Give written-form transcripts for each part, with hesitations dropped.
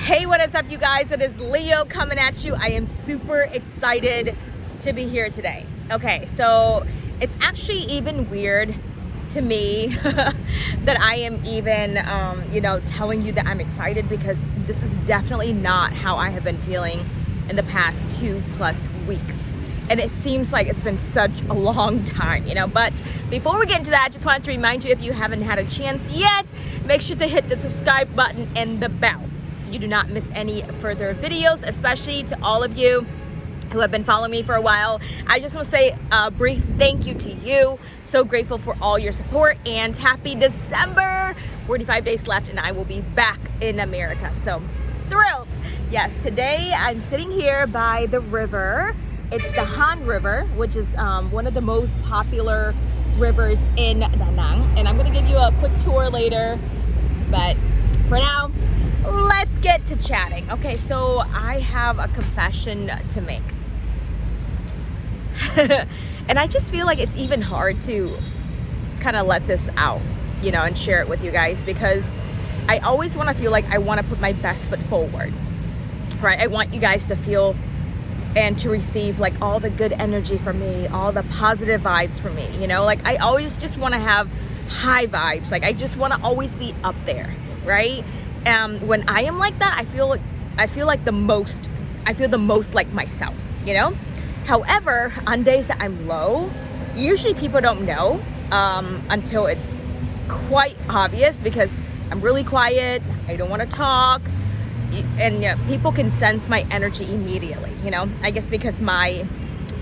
Hey, what is up, you guys? It is Leo coming at you. I am super excited to be here today. Okay, so it's actually even weird to me that I am even, telling you that I'm excited, because this is definitely not how I have been feeling in the past 2+ weeks. And it seems like it's been such a long time, but before we get into that, I just wanted to remind you, if you haven't had a chance yet, make sure to hit the subscribe button and the bell so you do not miss any further videos, especially to all of you who have been following me for a while. I just want to say a brief thank you to you. So grateful for all your support, and happy December. 45 days left and I will be back in America. So thrilled. Yes, today I'm sitting here by the river. It's the Han River, which is one of the most popular rivers in Da Nang. And I'm gonna give you a quick tour later, but for now, let's get to chatting. Okay, so I have a confession to make. And I just feel like it's even hard to kind of let this out, and share it with you guys, because I always want to feel like I want to put my best foot forward, right? I want you guys to feel and to receive like all the good energy from me, all the positive vibes from me, like I always just want to have high vibes. Like I just want to always be up there, right? When I am like that, I feel the most like myself, However, on days that I'm low, usually people don't know until it's quite obvious, because I'm really quiet, I don't want to talk, and people can sense my energy immediately, I guess because my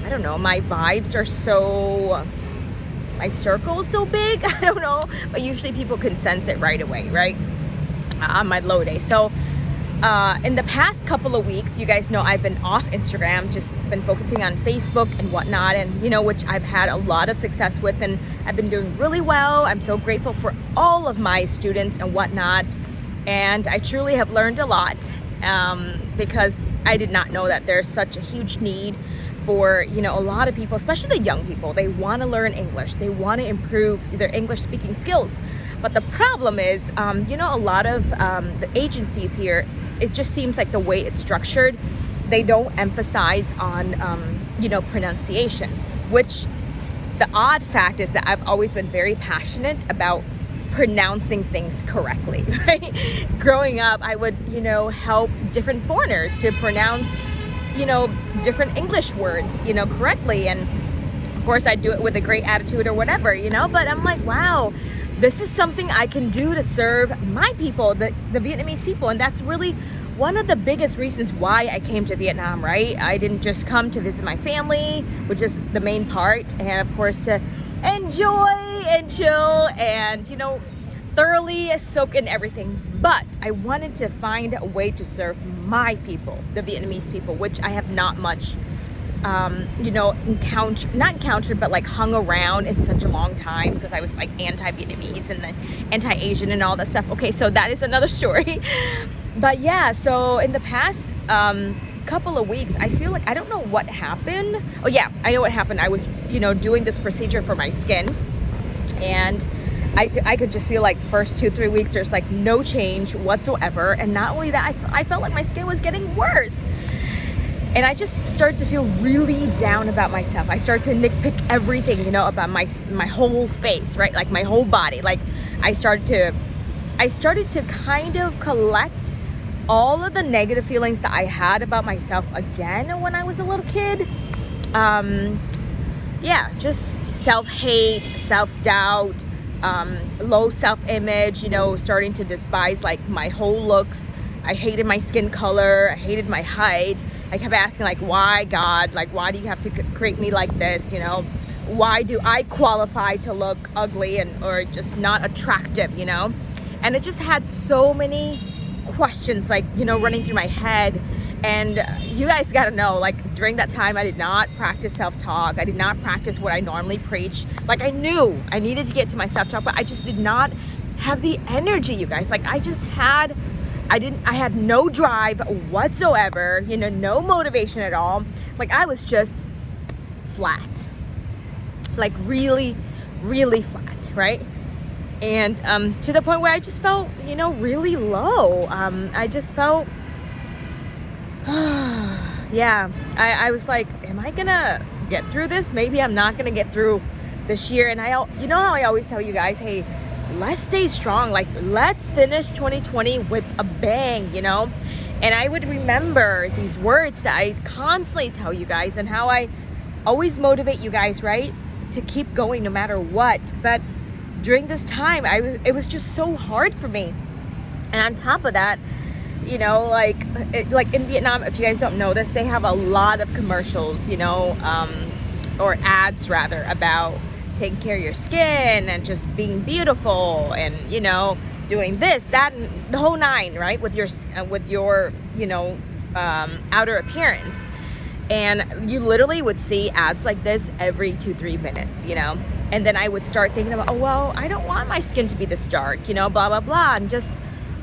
vibes are so, my circle is so big, I don't know, but usually people can sense it right away, right? On my low day. So in the past couple of weeks, you guys know I've been off Instagram, just been focusing on Facebook and whatnot, and which I've had a lot of success with, and I've been doing really well. I'm so grateful for all of my students and whatnot, and I truly have learned a lot, because I did not know that there's such a huge need for a lot of people, especially the young people. They want to learn English, they want to improve their English speaking skills. But the problem is, a lot of the agencies here, it just seems like the way it's structured, they don't emphasize on, pronunciation, which the odd fact is that I've always been very passionate about pronouncing things correctly, right? Growing up, I would, help different foreigners to pronounce, different English words, correctly. And of course, I do it with a great attitude or whatever, but I'm like, wow, this is something I can do to serve my people, the Vietnamese people. And that's really one of the biggest reasons why I came to Vietnam, right? I didn't just come to visit my family, which is the main part, and of course to enjoy and chill and, thoroughly soak in everything. But I wanted to find a way to serve my people, the Vietnamese people, which I have not much not encountered, but like hung around in such a long time, because I was like anti-Vietnamese and then anti-Asian and all that stuff. Okay, so that is another story. But yeah, so in the past couple of weeks, I feel like I don't know what happened. Oh yeah, I know what happened. I was doing this procedure for my skin, and I could just feel like first 2-3 weeks there's like no change whatsoever. And not only that, I felt like my skin was getting worse. And I just started to feel really down about myself. I started to nitpick everything, about my whole face, right? Like my whole body. Like I started to kind of collect all of the negative feelings that I had about myself again when I was a little kid. Just self-hate, self-doubt, low self-image, starting to despise like my whole looks. I hated my skin color, I hated my height. I kept asking, like, why, God? Like, why do you have to create me like this, Why do I qualify to look ugly or just not attractive, And it just had so many questions, like, running through my head. And you guys gotta know, like, during that time, I did not practice self-talk. I did not practice what I normally preach. Like, I knew I needed to get to my self-talk, but I just did not have the energy, you guys. Like, I had no drive whatsoever, no motivation at all. Like I was just flat, like really, really flat, right? And to the point where I just felt, really low. I just felt Yeah, I was like, am I gonna get through this? Maybe I'm not gonna get through this year. And you know how I always tell you guys, hey, let's stay strong. Like, let's finish 2020 with a bang, you know? And I would remember these words that I constantly tell you guys, and how I always motivate you guys, right? To keep going no matter what. But during this time, it was just so hard for me. And on top of that, you know, like in Vietnam, if you guys don't know this, they have a lot of commercials, you know, or ads rather, about taking care of your skin and just being beautiful, and, you know, doing this, that, and the whole nine, right? With your, you know, outer appearance. And you literally would see ads like this every 2-3 minutes, you know? And then I would start thinking about, oh, well, I don't want my skin to be this dark, you know, blah, blah, blah. And just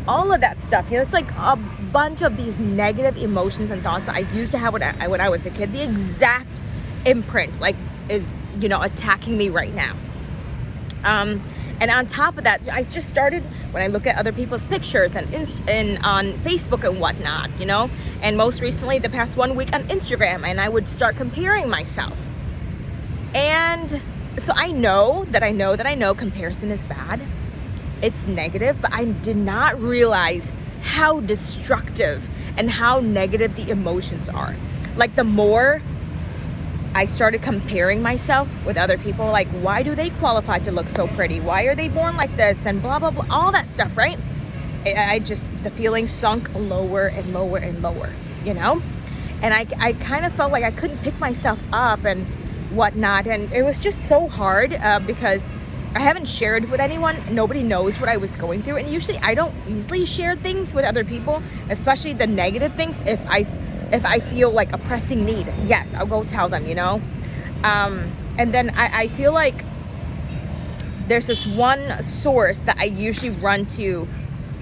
all of that stuff, you know, it's like a bunch of these negative emotions and thoughts that I used to have when I was a kid. The exact imprint, like, is, you know, attacking me right now. And on top of that, I just started, when I look at other people's pictures and on Facebook and whatnot, you know, and most recently the past 1 week on Instagram, and I would start comparing myself. And so I know comparison is bad. It's negative, but I did not realize how destructive and how negative the emotions are. Like, the more I started comparing myself with other people, like, why do they qualify to look so pretty? Why are they born like this? And blah, blah, blah, all that stuff, right? The feeling sunk lower and lower and lower, you know? And I kind of felt like I couldn't pick myself up and whatnot. And it was just so hard because I haven't shared with anyone. Nobody knows what I was going through. And usually I don't easily share things with other people, especially the negative things. If I feel like a pressing need, yes, I'll go tell them, you know? And then I feel like there's this one source that I usually run to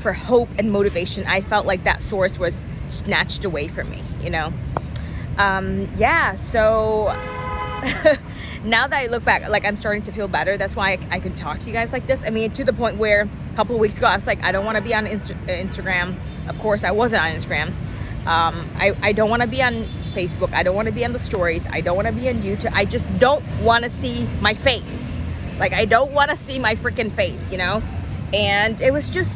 for hope and motivation. I felt like that source was snatched away from me, you know? Yeah, so now that I look back, like, I'm starting to feel better. That's why I can talk to you guys like this. I mean, to the point where a couple of weeks ago, I was like, I don't want to be on Instagram. Of course, I wasn't on Instagram. I don't want to be on Facebook. I don't want to be on the stories. I don't want to be on YouTube. I just don't want to see my face. Like, I don't want to see my freaking face, you know? And it was just,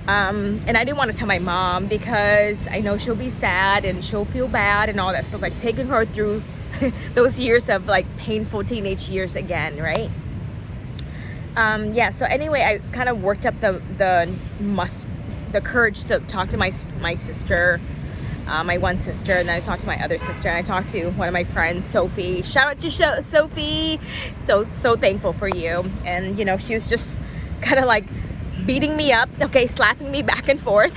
and I didn't want to tell my mom because I know she'll be sad and she'll feel bad and all that stuff. Like, taking her through those years of, like, painful teenage years again, right? Yeah, so anyway, I kind of worked up the courage to talk to my sister, my one sister, and then I talked to my other sister, and I talked to one of my friends, Sophie. Shout out to Sophie. So thankful for you. And, you know, she was just kind of like beating me up, okay, slapping me back and forth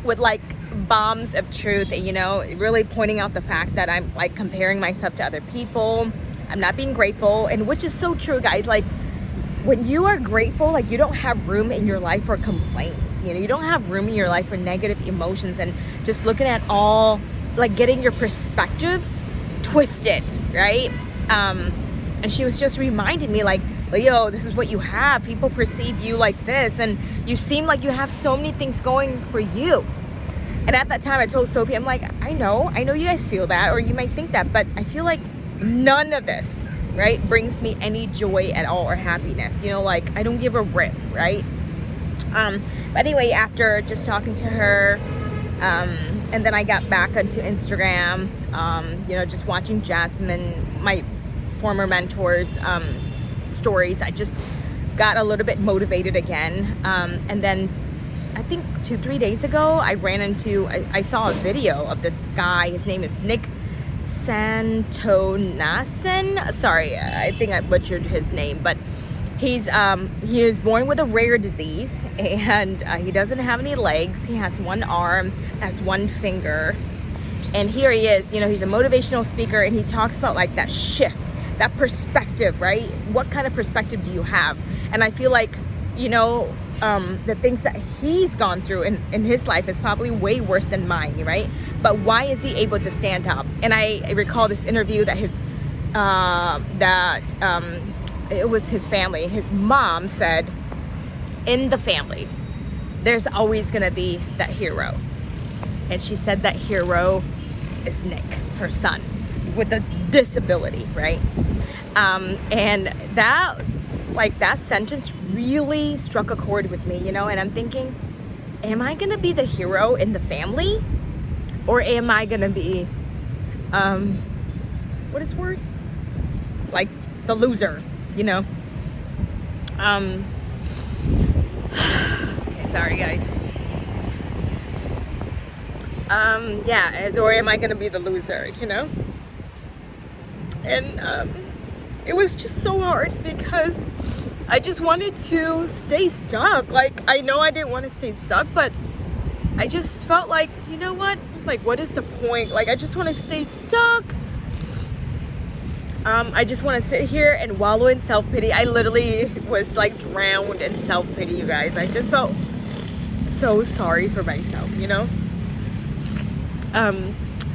with, like, bombs of truth, and, you know, really pointing out the fact that I'm, like, comparing myself to other people. I'm not being grateful, and which is so true, guys. Like, when you are grateful, like, you don't have room in your life for complaints, you know, you don't have room in your life for negative emotions, and just looking at all, like, getting your perspective twisted, right? And she was just reminding me, like, Leo, this is what you have. People perceive you like this, and you seem like you have so many things going for you. And at that time, I told Sophie, I'm like, I know you guys feel that, or you might think that, but I feel like none of this, right, brings me any joy at all or happiness. You know, like, I don't give a rip, right? But anyway, after just talking to her, and then I got back onto Instagram, you know, just watching Jasmine, my former mentor's stories. I just got a little bit motivated again. And then I think 2-3 days ago, I saw a video of this guy. His name is Nick Santonasen. Sorry, I think I butchered his name, but he is born with a rare disease, and he doesn't have any legs. He has one arm, has one finger, and here he is. You know, he's a motivational speaker, and he talks about, like, that shift, that perspective, right? What kind of perspective do you have? And I feel like, you know, the things that he's gone through in his life is probably way worse than mine, right? But why is he able to stand up? And I recall this interview that it was his family. His mom said, in the family, there's always gonna be that hero. and she said that hero is Nick, her son, with a disability, right? And that sentence really struck a chord with me, you know, and I'm thinking, am I gonna be the hero in the family? Or am I gonna be, what is the word? Like the loser, you know? Okay, sorry guys. Yeah, or am I gonna be the loser, you know? And it was just so hard because I just wanted to stay stuck. Like, I know I didn't want to stay stuck, but I just felt like, you know what? Like, what is the point? Like, I just want to stay stuck. I just want to sit here and wallow in self-pity. I literally was like drowned in self-pity, you guys. I just felt so sorry for myself, you know?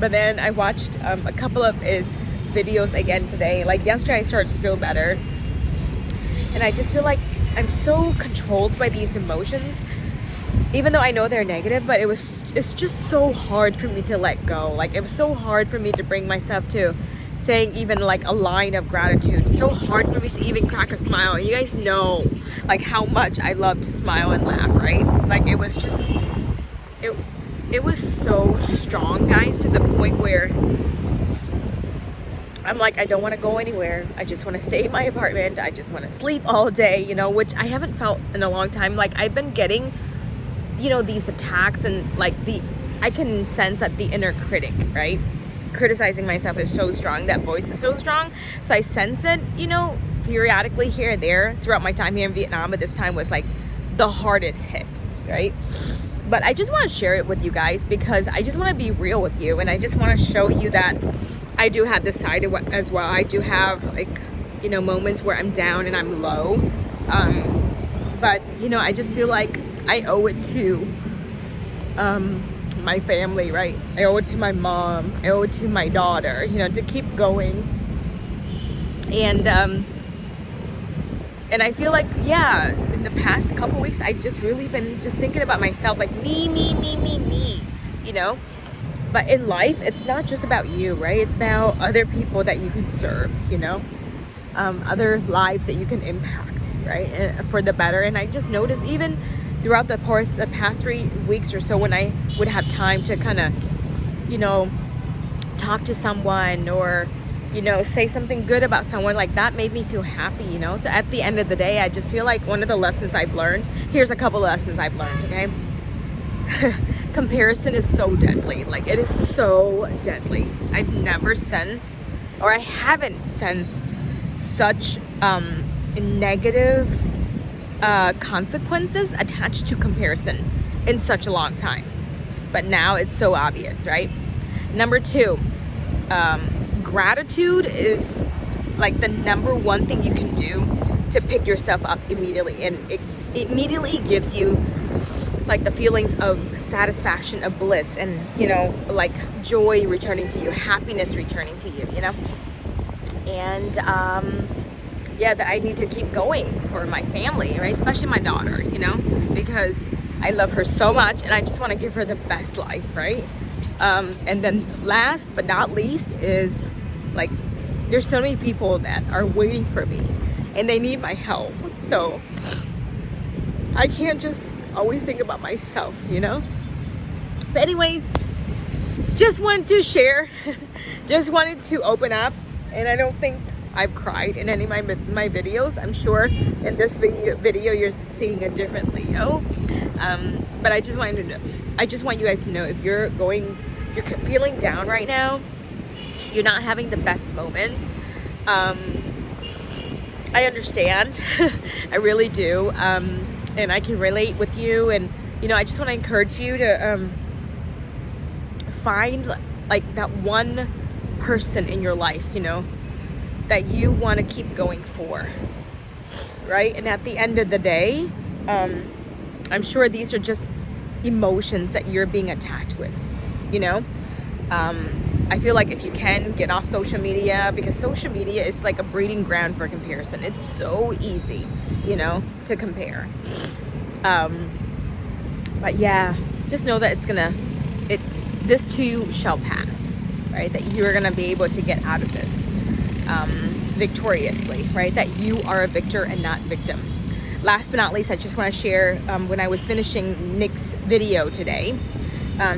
But then I watched a couple of his videos again today. Like yesterday I started to feel better, and I just feel like I'm so controlled by these emotions, even though I know they're negative. But it's just so hard for me to let go. Like, it was so hard for me to bring myself to saying even like a line of gratitude. So hard for me to even crack a smile. You guys know like how much I love to smile and laugh, right? Like, it was just it was so strong, guys, to the point where I'm like, I don't want to go anywhere. I just want to stay in my apartment. I just want to sleep all day, you know, which I haven't felt in a long time. Like, I've been getting, you know, these attacks, and like I can sense that the inner critic, right? Criticizing myself is so strong. That voice is so strong. So I sense it, you know, periodically here and there throughout my time here in Vietnam. But this time was like the hardest hit, right? But I just want to share it with you guys because I just want to be real with you, and I just want to show you that I do have this side as well. I do have, like, you know, moments where I'm down and I'm low. But, you know, I just feel like I owe it to my family, right? I owe it to my mom. I owe it to my daughter, you know, to keep going. And I feel like, yeah, in the past couple weeks, I just really been just thinking about myself, like me, you know? But in life, it's not just about you, right? It's about other people that you can serve, you know? Other lives that you can impact, right? And for the better. And I just noticed even throughout the past 3 weeks or so, when I would have time to kind of, you know, talk to someone or, you know, say something good about someone, like that made me feel happy, you know? So at the end of the day, I just feel like one of the lessons I've learned, here's a couple of lessons I've learned, okay? Comparison is so deadly. Like, it is so deadly. I've never sensed, or I haven't sensed such negative consequences attached to comparison in such a long time. But now it's so obvious, right? Number 2, gratitude is like the number one thing you can do to pick yourself up immediately, and it immediately gives you like the feelings of satisfaction, of bliss, and, you know, like joy returning to you, happiness returning to you, you know? And yeah, that I need to keep going for my family, right? Especially my daughter, you know, because I love her so much and I just want to give her the best life, right? And then last but not least is, like, there's so many people that are waiting for me and they need my help. So I can't just always think about myself, you know? But anyways, just wanted to share, just wanted to open up, and I don't think I've cried in any of my videos. I'm sure in this video you're seeing a different Leo. But I just want you guys to know, if you're feeling down right now, you're not having the best moments, I understand. I really do. And I can relate with you, and, you know, I just want to encourage you to find like that one person in your life, you know, that you want to keep going for, right? And at the end of the day, I'm sure these are just emotions that you're being attacked with, you know? I feel like if you can, get off social media, because social media is like a breeding ground for comparison. It's so easy, you know, to compare. But yeah, just know that it's gonna this too shall pass, right? That you're gonna be able to get out of this victoriously, right? That you are a victor and not victim. Last but not least, I just want to share, when I was finishing Nick's video today,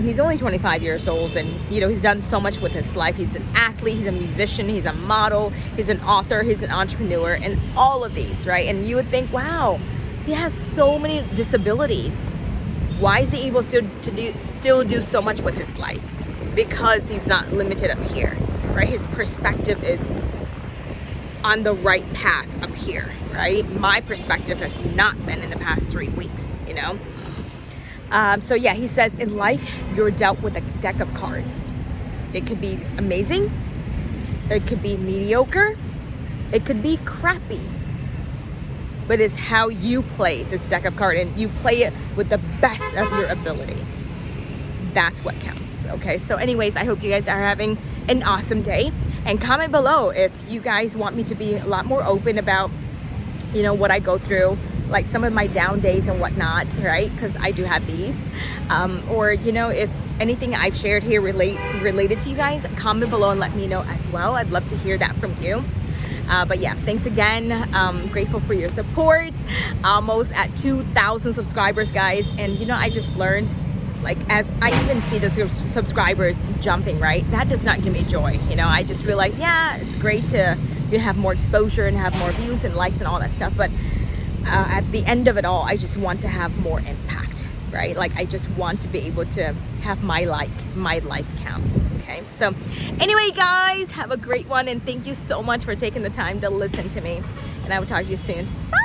he's only 25 years old, and you know, he's done so much with his life. He's an athlete, he's a musician, he's a model, he's an author, he's an entrepreneur, and all of these, right? And you would think, wow, he has so many disabilities. Why is he able still do so much with his life? Because he's not limited up here, right? His perspective is on the right path up here, right? My perspective has not been in the past 3 weeks, you know? So yeah, he says, in life, you're dealt with a deck of cards. It could be amazing. It could be mediocre. It could be crappy. But it's how you play this deck of cards, and you play it with the best of your ability. That's what counts, okay? So anyways, I hope you guys are having an awesome day. And comment below if you guys want me to be a lot more open about, you know, what I go through, like some of my down days and whatnot, right? Because I do have these. Or, you know, if anything I've shared here related to you guys, comment below and let me know as well. I'd love to hear that from you. But yeah, thanks again. Grateful for your support. Almost at 2,000 subscribers, guys. And, you know, I just learned, like, as I even see the subscribers jumping, right? That does not give me joy. You know, I just realized, yeah, it's great to have more exposure and have more views and likes and all that stuff. But at the end of it all, I just want to have more impact, right? Like, I just want to be able to have my life counts, okay? So anyway, guys, have a great one. And thank you so much for taking the time to listen to me. And I will talk to you soon. Bye.